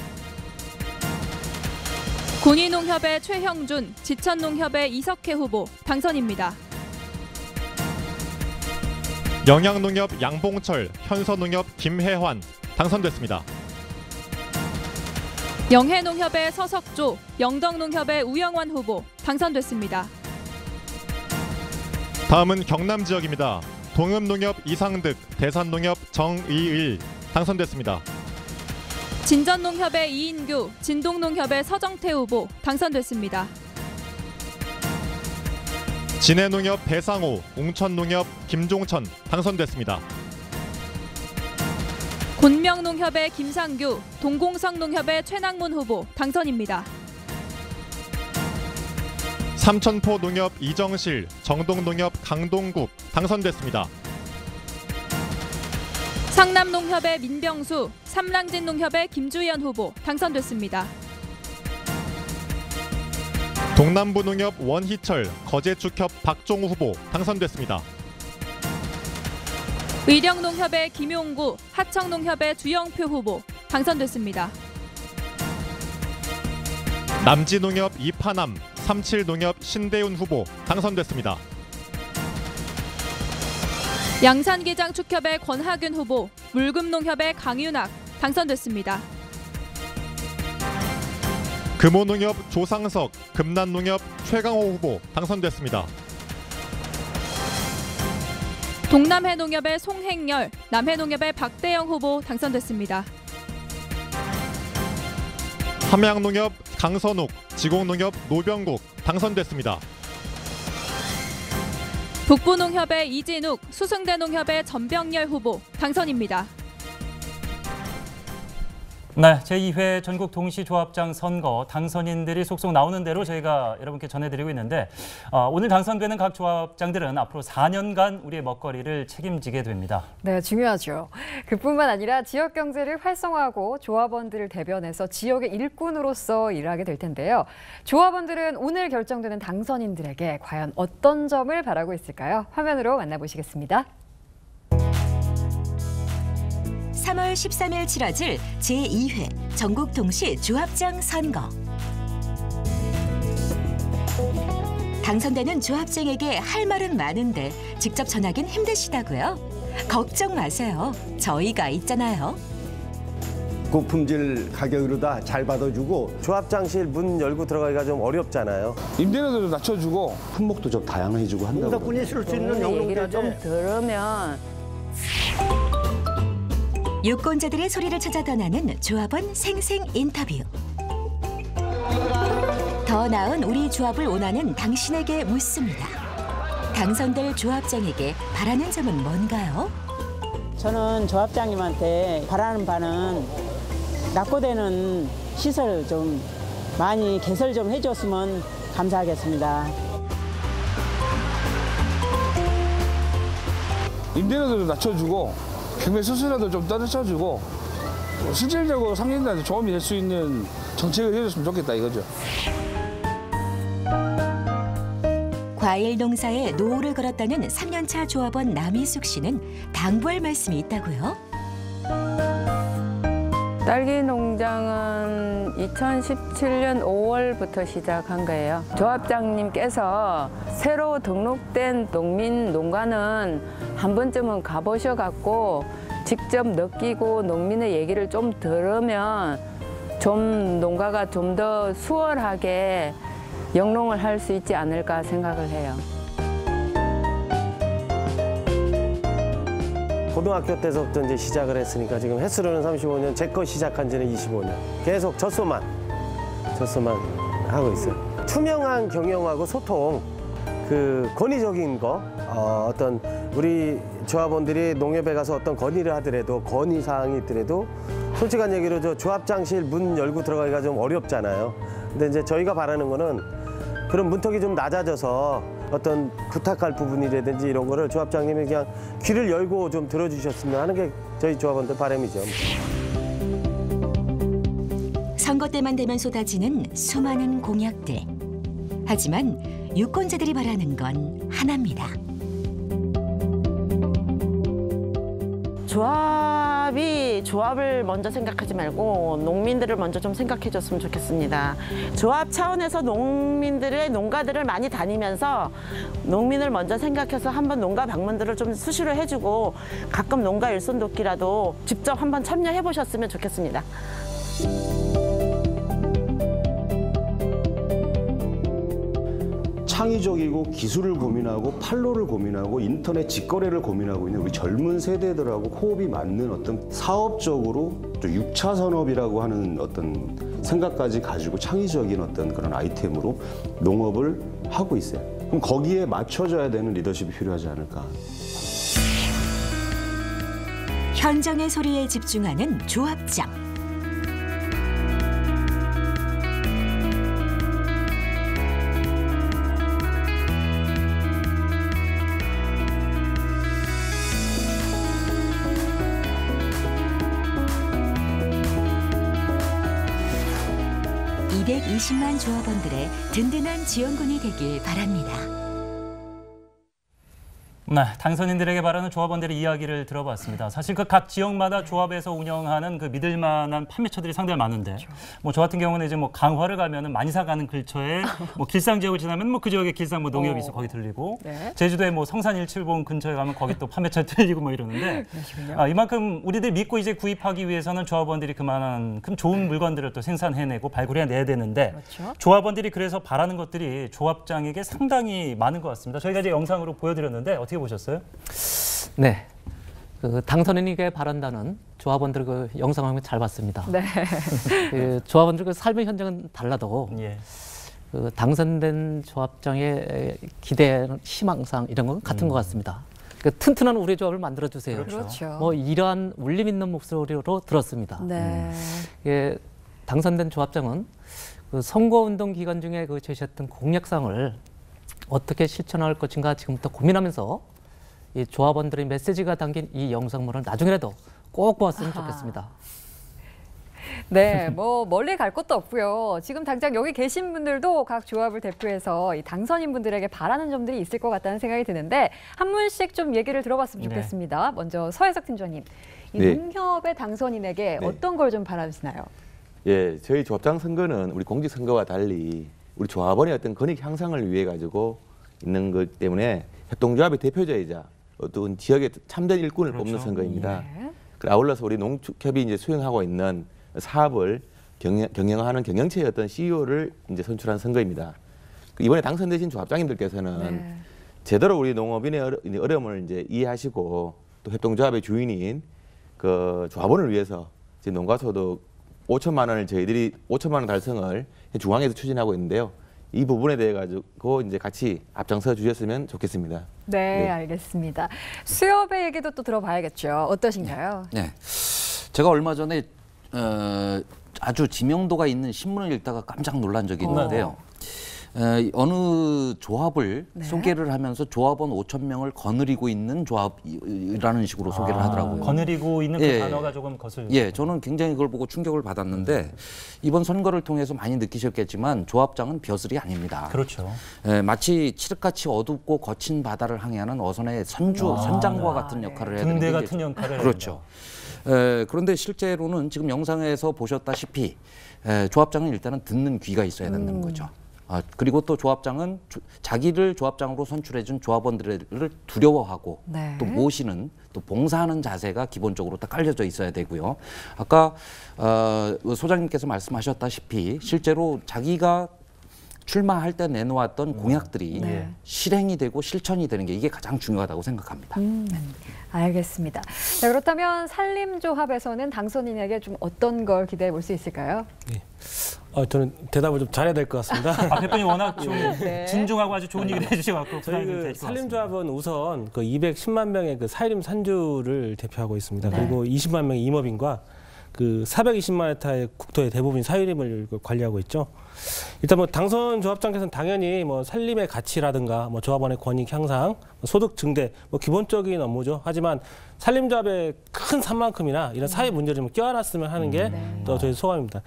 군위농협의 최형준, 지천농협의 이석혜 후보 당선입니다. 영양농협 양봉철, 현서농협 김혜환 당선됐습니다. 영해농협의 서석조, 영덕농협의 우영환 후보 당선됐습니다. 다음은 경남 지역입니다. 동읍농협 이상득, 대산농협 정의일 당선됐습니다. 진전농협의 이인규, 진동농협의 서정태 후보 당선됐습니다. 진해농협 배상호, 웅천농협 김종천 당선됐습니다. 곤명농협의 김상규, 동공성농협의 최낙문 후보 당선입니다. 삼천포농협 이정실, 정동농협 강동국 당선됐습니다. 상남농협의 민병수, 삼랑진농협의 김주연 후보 당선됐습니다. 동남부농협 원희철, 거제축협 박종우 후보 당선됐습니다. 의령농협의 김용구, 하청농협의 주영표 후보 당선됐습니다. 남지농협 이파남, 삼칠농협 신대훈 후보 당선됐습니다. 양산기장축협의 권하균 후보, 물금농협의 강윤학 당선됐습니다. 금호농협 조상석, 금난농협 최강호 후보 당선됐습니다. 동남해농협의 송행열, 남해농협의 박대영 후보 당선됐습니다. 함양농협 강선욱, 지공농협 노병국 당선됐습니다. 북부농협의 이진욱, 수승대농협의 전병열 후보 당선입니다. 네, 제2회 전국 동시조합장 선거 당선인들이 속속 나오는 대로 저희가 여러분께 전해드리고 있는데 오늘 당선되는 각 조합장들은 앞으로 4년간 우리의 먹거리를 책임지게 됩니다. 네, 중요하죠. 그뿐만 아니라 지역 경제를 활성화하고 조합원들을 대변해서 지역의 일꾼으로서 일하게 될 텐데요. 조합원들은 오늘 결정되는 당선인들에게 과연 어떤 점을 바라고 있을까요? 화면으로 만나보시겠습니다. 3월 13일 치러질 제2회 전국 동시 조합장 선거. 당선되는 조합장에게 할 말은 많은데 직접 전하긴 힘드시다고요? 걱정 마세요. 저희가 있잖아요. 고품질 가격으로 다 잘 받아주고 조합장실 문 열고 들어가기가 좀 어렵잖아요. 임대료도 낮춰주고 품목도 좀 다양해지고 한다고. 농사꾼이 쓸 수 있는 얘기를 좀 들으면 유권자들의 소리를 찾아 떠나는 조합원 생생 인터뷰. 더 나은 우리 조합을 원하는 당신에게 묻습니다. 당선될 조합장에게 바라는 점은 뭔가요? 저는 조합장님한테 바라는 바는 낙후되는 시설 좀 많이 개설 좀 해줬으면 감사하겠습니다. 임대료도 낮춰주고 경매 수수료도 좀 떨어져주고 실질적으로 상인들한테 도움이 될 수 있는 정책을 해줬으면 좋겠다 이거죠. 과일 농사에 노후를 걸었다는 3년차 조합원 남희숙 씨는 당부할 말씀이 있다고요? 딸기 농장은 2017년 5월부터 시작한 거예요. 조합장님께서 새로 등록된 농민 농가는 한 번쯤은 가보셔갖고 직접 느끼고 농민의 얘기를 좀 들으면 좀 농가가 좀 더 수월하게 영농을 할 수 있지 않을까 생각을 해요. 고등학교 때서부터 이제 시작을 했으니까 지금 횟수로는 35년, 제 거 시작한 지는 25년. 계속 젖소만 하고 있어요. 투명한 경영하고 소통, 그 권위적인 거, 어떤 우리 조합원들이 농협에 가서 어떤 건의를 하더라도 건의 사항이 있더라도 솔직한 얘기로 저 조합장실 문 열고 들어가기가 좀 어렵잖아요. 근데 이제 저희가 바라는 거는 그런 문턱이 좀 낮아져서 어떤 부탁할 부분이라든지 이런 거를 조합장님이 그냥 귀를 열고 좀 들어주셨으면 하는 게 저희 조합원들 바람이죠. 선거 때만 되면 쏟아지는 수많은 공약들. 하지만 유권자들이 바라는 건 하나입니다. 조합을 먼저 생각하지 말고 농민들을 먼저 좀 생각해줬으면 좋겠습니다. 조합 차원에서 농민들의 농가들을 많이 다니면서 농민을 먼저 생각해서 한번 농가 방문들을 좀 수시로 해주고 가끔 농가 일손 돕기라도 직접 한번 참여해 보셨으면 좋겠습니다. 창의적이고 기술을 고민하고 판로를 고민하고 인터넷 직거래를 고민하고 있는 우리 젊은 세대들하고 호흡이 맞는 어떤 사업적으로 또 6차 산업이라고 하는 어떤 생각까지 가지고 창의적인 어떤 그런 아이템으로 농업을 하고 있어요. 그럼 거기에 맞춰줘야 되는 리더십이 필요하지 않을까. 현장의 소리에 집중하는 조합장. (220만) 조합원들의 든든한 지원군이 되길 바랍니다. 네, 당선인들에게 바라는 조합원들의 이야기를 들어봤습니다. 사실 그 각 지역마다 조합에서 운영하는 그 믿을만한 판매처들이 상당히 많은데, 뭐 저 같은 경우는 이제 뭐 강화를 가면은 많이 사가는 근처에 뭐 길상 지역을 지나면 뭐 그 지역에 길상 뭐 농협이 있어 거기 들리고, 네. 제주도에 뭐 성산일출봉 근처에 가면 거기 또 판매처 들리고 뭐 이러는데, 이만큼 우리들 믿고 이제 구입하기 위해서는 조합원들이 그만큼 좋은 물건들을 또 생산해내고 발굴해내야 되는데, 그렇죠. 조합원들이 그래서 바라는 것들이 조합장에게 상당히 많은 것 같습니다. 저희가 이제 영상으로 보여드렸는데 어떻게 보셨어요? 네, 그 당선인에게 바란다는 조합원들 그 영상 화면 잘 봤습니다. 네. 그 조합원들 그 삶의 현장은 달라도 예. 그 당선된 조합장의 기대, 희망상 이런 건 같은 것 같습니다. 그 튼튼한 우리 조합을 만들어 주세요. 그렇죠. 뭐 이러한 울림 있는 목소리로 들었습니다. 네. 예, 당선된 조합장은 그 선거운동 기간 중에 그 제시했던 공약상을 어떻게 실천할 것인가 지금부터 고민하면서 이 조합원들의 메시지가 담긴 이 영상물을 나중에라도 꼭 보았으면 좋겠습니다. 네, 뭐 멀리 갈 것도 없고요. 지금 당장 여기 계신 분들도 각 조합을 대표해서 이 당선인 분들에게 바라는 점들이 있을 것 같다는 생각이 드는데 한 분씩 좀 얘기를 들어봤으면 좋겠습니다. 네. 먼저 서혜석 팀장님, 이 네. 농협의 당선인에게 네. 어떤 걸 좀 바라시나요? 예, 저희 조합장 선거는 우리 공직선거와 달리 우리 조합원의 어떤 권익 향상을 위해 가지고 있는 것 때문에 협동조합의 대표자이자 어떤 지역의 참된 일꾼을 뽑는 선거입니다. 아울러서 우리 농축협이 이제 수행하고 있는 사업을 경영하는 경영체의 어떤 CEO를 이제 선출한 선거입니다. 이번에 당선되신 조합장님들께서는 제대로 우리 농업인의 어려움을 이제 이해하시고 또 협동조합의 주인인 그 조합원을 위해서 이제 농가소득 5천만 원을 저희들이 5천만 원 달성을 중앙에서 추진하고 있는데요. 이 부분에 대해 가지고 이제 같이 앞장서 주셨으면 좋겠습니다. 네, 알겠습니다. 수협의 얘기도 또 들어봐야겠죠. 어떠신가요? 네, 제가 얼마 전에 아주 지명도가 있는 신문을 읽다가 깜짝 놀란 적이 있는데요. 어느 조합을 소개를 하면서 조합원 5,000명을 거느리고 있는 조합이라는 식으로 소개를 하더라고요. 거느리고 있는 그 단어가 조금 거슬려요. 예, 저는 굉장히 그걸 보고 충격을 받았는데 이번 선거를 통해서 많이 느끼셨겠지만 조합장은 벼슬이 아닙니다. 그렇죠. 마치 칠흑같이 어둡고 거친 바다를 항해하는 어선의 선장과 같은 역할을 해야 되는 등대 같은 역할을 그렇죠. 그런데 실제로는 지금 영상에서 보셨다시피 조합장은 일단은 듣는 귀가 있어야 된다는 거죠. 그리고 또 조합장은 자기를 조합장으로 선출해준 조합원들을 두려워하고 또 모시는 또 봉사하는 자세가 기본적으로 다 깔려져 있어야 되고요. 아까 소장님께서 말씀하셨다시피 실제로 자기가 출마할 때 내놓았던 공약들이 실행이 되고 실천이 되는 게 이게 가장 중요하다고 생각합니다. 알겠습니다. 자, 그렇다면 산림조합에서는 당선인에게 좀 어떤 걸 기대해 볼 수 있을까요? 네. 저는 대답을 좀 잘해야 될 것 같습니다. 대표님 워낙 좀 진중하고 아주 좋은 얘기를 해주셔서 저희 그 산림조합은 우선 그 210만 명의 그 산림 산주를 대표하고 있습니다. 그리고 20만 명의 임업인과 그 420만 헥타르의 국토의 대부분 사유림을 관리하고 있죠. 일단 뭐 당선 조합장께서는 당연히 뭐 산림의 가치라든가 뭐 조합원의 권익 향상, 소득 증대 뭐 기본적인 업무죠. 하지만 산림조합의 큰 산만큼이나 이런 사회 문제를 좀 껴안았으면 하는 게 또 저희 소감입니다.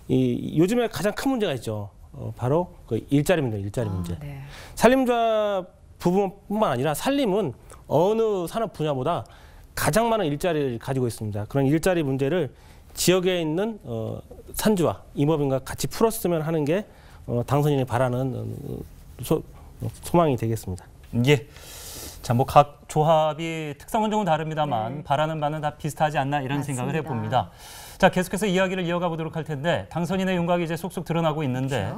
요즘에 가장 큰 문제가 있죠. 바로 그 일자리 문제, 일자리 문제. 산림조합 부분뿐만 아니라 산림은 어느 산업 분야보다 가장 많은 일자리를 가지고 있습니다. 그런 일자리 문제를 지역에 있는 산주와 임업인과 같이 풀었으면 하는 게 당선인이 바라는 소망이 되겠습니다. 예. 자, 뭐 각 조합이 특성은 조금 다릅니다만 바라는 바는 다 비슷하지 않나 이런 생각을 해봅니다. 자, 계속해서 이야기를 이어가 보도록 할 텐데 당선인의 윤곽이 이제 속속 드러나고 있는데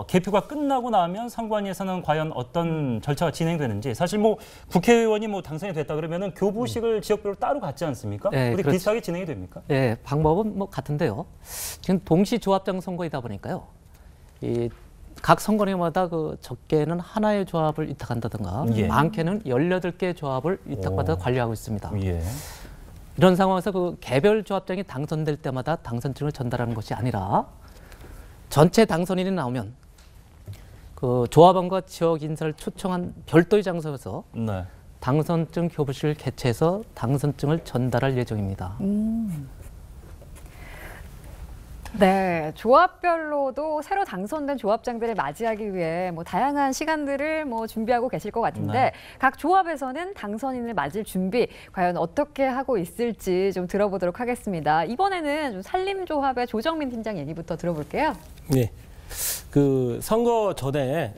개표가 끝나고 나면 선관위에서는 과연 어떤 절차가 진행되는지 사실 뭐 국회의원이 뭐 당선이 됐다 그러면은 교부식을 지역별로 따로 갖지 않습니까? 네, 우리 그렇죠. 비슷하게 진행이 됩니까? 네, 방법은 뭐 같은데요. 지금 동시 조합장 선거이다 보니까요. 이 각 선거구마다 그 적게는 하나의 조합을 위탁한다든가 많게는 18개 조합을 위탁받아 관리하고 있습니다. 이런 상황에서 그 개별 조합장이 당선될 때마다 당선증을 전달하는 것이 아니라 전체 당선인이 나오면 그 조합원과 지역 인사를 초청한 별도의 장소에서 당선증 교부실을 개최해서 당선증을 전달할 예정입니다. 네, 조합별로도 새로 당선된 조합장들을 맞이하기 위해 다양한 시간들을 준비하고 계실 것 같은데 네. 각 조합에서는 당선인을 맞을 준비 과연 어떻게 하고 있을지 좀 들어보도록 하겠습니다. 이번에는 좀 산림조합의 조정민 팀장 얘기부터 들어볼게요. 네. 그 선거 전에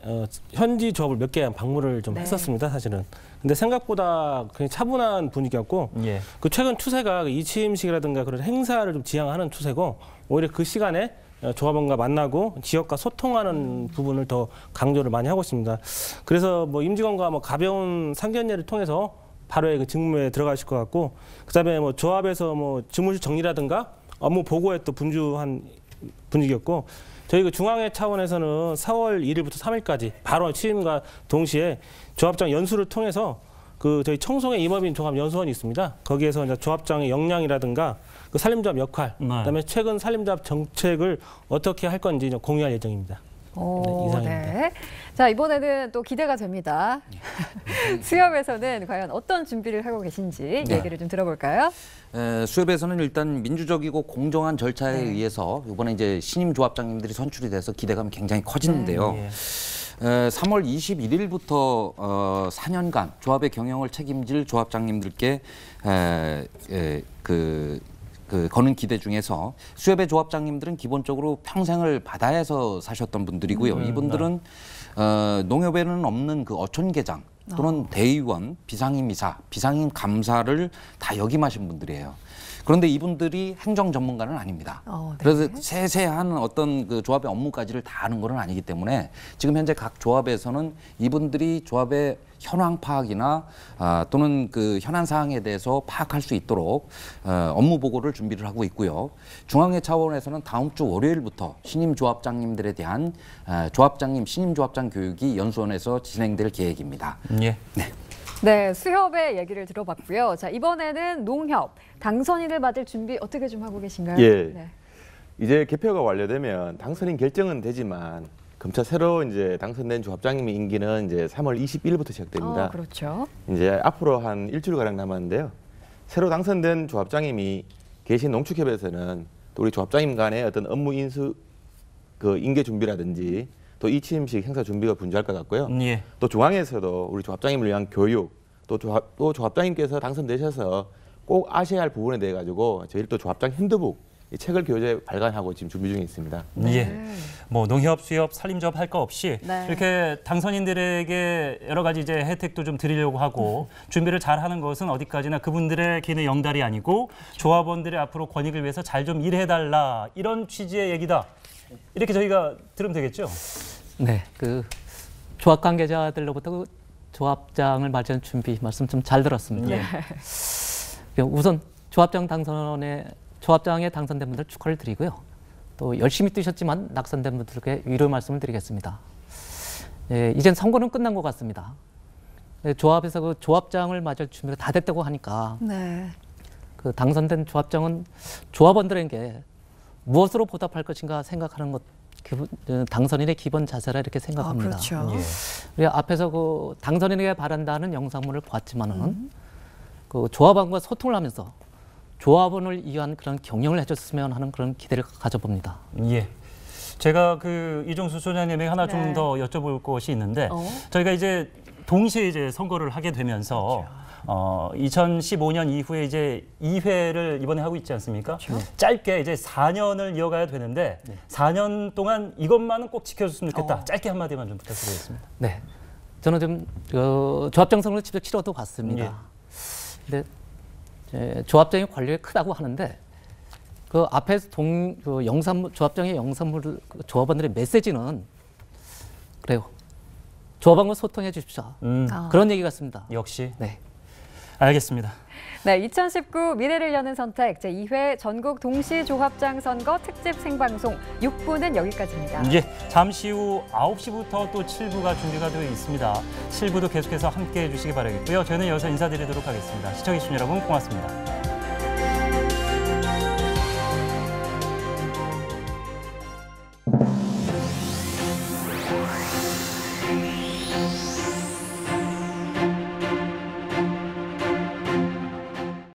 현지 조합을 몇 개 방문을 좀 네. 했었습니다, 사실은. 근데 생각보다 굉장히 차분한 분위기였고, 예. 그 최근 추세가 이취임식이라든가 그런 행사를 좀 지향하는 추세고, 오히려 그 시간에 조합원과 만나고 지역과 소통하는 부분을 더 강조를 많이 하고 있습니다. 그래서 임직원과 가벼운 상견례를 통해서 바로의 그 직무에 들어가실 것 같고, 그다음에 조합에서 직무실 정리라든가 업무 보고에 또 분주한 분위기였고, 저희 그 중앙회 차원에서는 4월 1일부터 3일까지 바로 취임과 동시에 조합장 연수를 통해서 그 저희 청송회 임업인 조합 연수원이 있습니다. 거기에서 이제 조합장의 역량이라든가 그 산림조합 역할, 그다음에 최근 산림조합 정책을 어떻게 할 건지 공유할 예정입니다. 오, 이상입니다. 네. 자, 이번에는 또 기대가 됩니다. 수협에서는 과연 어떤 준비를 하고 계신지 얘기를 좀 들어볼까요? 수협에서는 일단 민주적이고 공정한 절차에 의해서 이번에 이제 신임 조합장님들이 선출이 돼서 기대감이 굉장히 커지는데요. 3월 21일부터 4년간 조합의 경영을 책임질 조합장님들께 거는 기대 중에서 수협의 조합장님들은 기본적으로 평생을 바다에서 사셨던 분들이고요. 이분들은 농협에는 없는 그 어촌계장 또는 대의원, 비상임이사, 비상임감사를 다 역임하신 분들이에요. 그런데 이분들이 행정 전문가는 아닙니다. 네. 그래서 세세한 어떤 그 조합의 업무까지를 다 아는 건 아니기 때문에 지금 현재 각 조합에서는 이분들이 조합의 현황 파악이나 또는 그 현안 사항에 대해서 파악할 수 있도록 업무 보고를 준비를 하고 있고요. 중앙회 차원에서는 다음 주 월요일부터 신임 조합장님들에 대한 조합장님 신임 조합장 교육이 연수원에서 진행될 계획입니다. 예. 네, 수협의 얘기를 들어봤고요. 자, 이번에는 농협 당선인을 맞을 준비 어떻게 좀 하고 계신가요? 예. 네. 이제 개표가 완료되면 당선인 결정은 되지만 검찰 새로 이제 당선된 조합장님의 임기는 이제 3월 21일부터 시작됩니다. 그렇죠. 이제 앞으로 한 일주일 가량 남았는데요. 새로 당선된 조합장님이 계신 농축협에서는 또 우리 조합장님 간의 어떤 업무 인수 그 인계 준비라든지 또 이취임식 행사 준비가 분주할 것 같고요. 예. 또 중앙에서도 우리 조합장님을 위한 교육, 또 조합장님께서 당선되셔서 꼭 아셔야 할 부분에 대해 가지고 저희 또 조합장 핸드북 이 책을 교재 발간하고 지금 준비 중에 있습니다. 예. 농협, 수협, 산림조합 할 거 없이 네. 이렇게 당선인들에게 여러 가지 이제 혜택도 좀 드리려고 하고 준비를 잘 하는 것은 어디까지나 그분들의 개인의 영달이 아니고 조합원들의 앞으로 권익을 위해서 잘 좀 일해달라 이런 취지의 얘기다. 이렇게 저희가 들으면 되겠죠? 네, 그 조합 관계자들로부터 그 조합장을 맞이하는 준비 말씀 좀 잘 들었습니다. 우선 조합장에 당선된 분들 축하를 드리고요. 또 열심히 뛰셨지만 낙선된 분들께 위로 말씀을 드리겠습니다. 이젠 선거는 끝난 것 같습니다. 조합에서 그 조합장을 맞을 준비가 다 됐다고 하니까 그 당선된 조합장은 조합원들에게 무엇으로 보답할 것인가 생각하는 것 당선인의 기본 자세라 이렇게 생각합니다. 그렇죠. 우리 앞에서 그 당선인에게 바란다는 영상물을 보았지만은 그 조합원과 소통을 하면서 조합원을 위한 그런 경영을 해줬으면 하는 그런 기대를 가져봅니다. 예. 제가 그 이종수 소장님에게 하나 좀 더 여쭤볼 것이 있는데 저희가 이제 동시에 이제 선거를 하게 되면서 2015년 이후에 이제 2회를 이번에 하고 있지 않습니까? 짧게 이제 4년을 이어가야 되는데 4년 동안 이것만은 꼭 지켜줬으면 좋겠다. 짧게 한마디만 좀 부탁드리겠습니다. 네, 저는 좀 조합장 선거를 직접 치러도 봤습니다. 근데 조합장의 관리가 크다고 하는데 그 앞에서 조합장의 영상물 조합원들의 메시지는 그래요. 조합원과 소통해 주십시오. 그런 얘기 같습니다. 역시. 네. 알겠습니다. 네, 2019 미래를 여는 선택 제2회 전국 동시 조합장 선거 특집 생방송 6부는 여기까지입니다. 예, 잠시 후 9시부터 또 7부가 준비가 되어 있습니다. 7부도 계속해서 함께해 주시기 바라겠고요. 저희는 여기서 인사드리도록 하겠습니다. 시청해주신 여러분 고맙습니다.